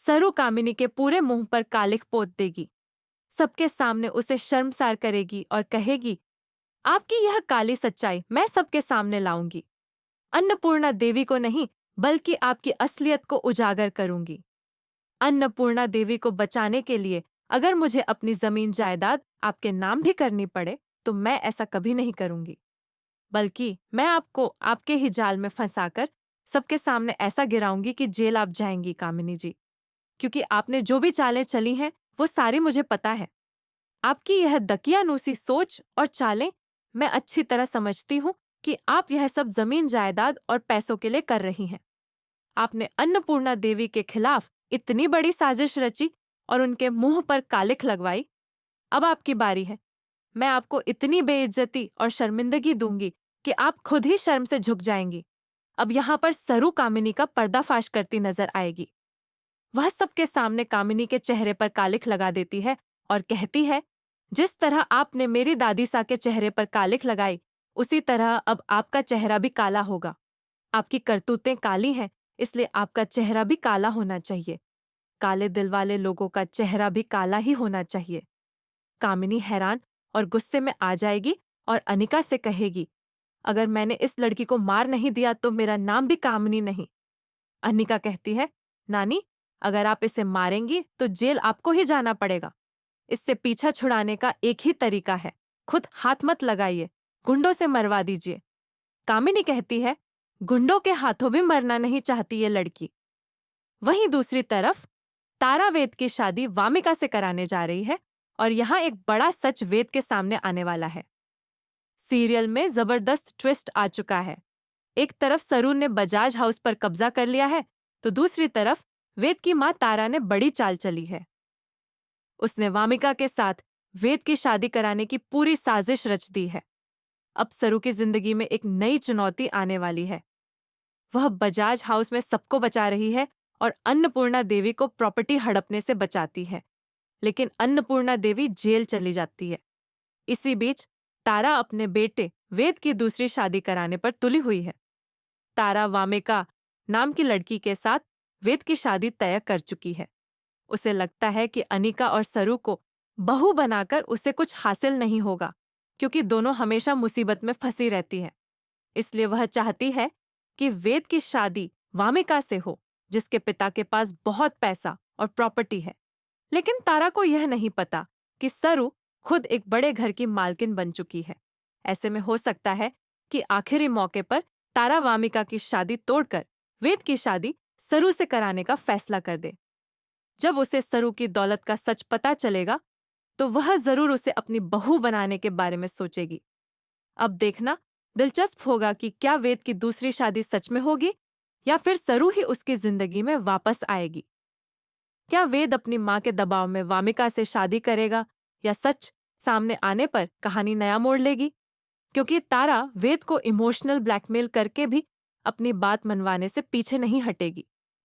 सरू कामिनी के पूरे मुंह पर कालिख पोत देगी। सबके सामने उसे शर्मसार करेगी और कहेगी, आपकी यह काली सच्चाई मैं सबके सामने लाऊंगी। अन्नपूर्णा देवी को नहीं, बल्कि आपकी असलियत को उजागर करूंगी। अन्नपूर्णा देवी को बचाने के लिए अगर मुझे अपनी जमीन जायदाद आपके नाम भी करनी पड़े, तो मैं ऐसा कभी नहीं करूंगी। बल्कि मैं आपको आपके ही जाल में फंसाकर सबके सामने ऐसा गिराऊंगी कि जेल आप जाएंगी कामिनी जी। क्योंकि आपने जो भी चालें चली हैं, वो सारी मुझे पता है। आपकी यह दकियानूसी सोच और चालें मैं अच्छी तरह समझती हूँ कि आप यह सब जमीन जायदाद और पैसों के लिए कर रही हैं। आपने अन्नपूर्णा देवी के खिलाफ इतनी बड़ी साजिश रची और उनके मुंह पर कालिख लगवाई। अब आपकी बारी है। मैं आपको इतनी बेइज्जती और शर्मिंदगी दूंगी कि आप खुद ही शर्म से झुक जाएंगी। अब यहाँ पर सरू कामिनी का पर्दाफाश करती नजर आएगी। वह सबके सामने कामिनी के चेहरे पर कालिख लगा देती है और कहती है, जिस तरह आपने मेरी दादी सा के चेहरे पर कालिख लगाई, उसी तरह अब आपका चेहरा भी काला होगा। आपकी करतूतें काली हैं, इसलिए आपका चेहरा भी काला होना चाहिए। काले दिल वाले लोगों का चेहरा भी काला ही होना चाहिए। कामिनी हैरान और गुस्से में आ जाएगी और अनिका से कहेगी, अगर मैंने इस लड़की को मार नहीं दिया तो मेरा नाम भी कामिनी नहीं। अनिका कहती है, नानी, अगर आप इसे मारेंगी तो जेल आपको ही जाना पड़ेगा। इससे पीछा छुड़ाने का एक ही तरीका है, खुद हाथ मत लगाइए, गुंडों से मरवा दीजिए। कामिनी कहती है, गुंडों के हाथों भी मरना नहीं चाहती ये लड़की। वहीं दूसरी तरफ तारा वेद की शादी वामिका से कराने जा रही है और यहाँ एक बड़ा सच वेद के सामने आने वाला है। सीरियल में जबरदस्त ट्विस्ट आ चुका है। एक तरफ सरू ने बजाज हाउस पर कब्जा कर लिया है, तो दूसरी तरफ वेद की मां तारा ने बड़ी चाल चली है। उसने वामिका के साथ वेद की शादी कराने की पूरी साजिश रच दी है। अब सरू की जिंदगी में एक नई चुनौती आने वाली है। वह बजाज हाउस में सबको बचा रही है और अन्नपूर्णा देवी को प्रॉपर्टी हड़पने से बचाती है, लेकिन अन्नपूर्णा देवी जेल चली जाती है। इसी बीच तारा अपने बेटे वेद की दूसरी शादी कराने पर तुली हुई है। तारा वामिका नाम की लड़की के साथ वेद की शादी तय कर चुकी है। उसे लगता है कि अनिका और सरू को बहू बनाकर उसे कुछ हासिल नहीं होगा, क्योंकि दोनों हमेशा मुसीबत में फंसी रहती है। इसलिए वह चाहती है कि वेद की शादी वामिका से हो, जिसके पिता के पास बहुत पैसा और प्रॉपर्टी है। लेकिन तारा को यह नहीं पता कि सरू खुद एक बड़े घर की मालकिन बन चुकी है। ऐसे में हो सकता है कि आखिरी मौके पर तारा वामिका की शादी तोड़कर वेद की शादी सरू से कराने का फैसला कर दे। जब उसे सरू की दौलत का सच पता चलेगा, तो वह जरूर उसे अपनी बहू बनाने के बारे में सोचेगी। अब देखना दिलचस्प होगा कि क्या वेद की दूसरी शादी सच में होगी या फिर सरू ही उसकी जिंदगी में वापस आएगी। क्या वेद अपनी मां के दबाव में वामिका से शादी करेगा या सच सामने आने पर कहानी नया मोड़ लेगी? क्योंकि तारा वेद को इमोशनल ब्लैकमेल करके भी अपनी बात मनवाने से पीछे नहीं हटेगी।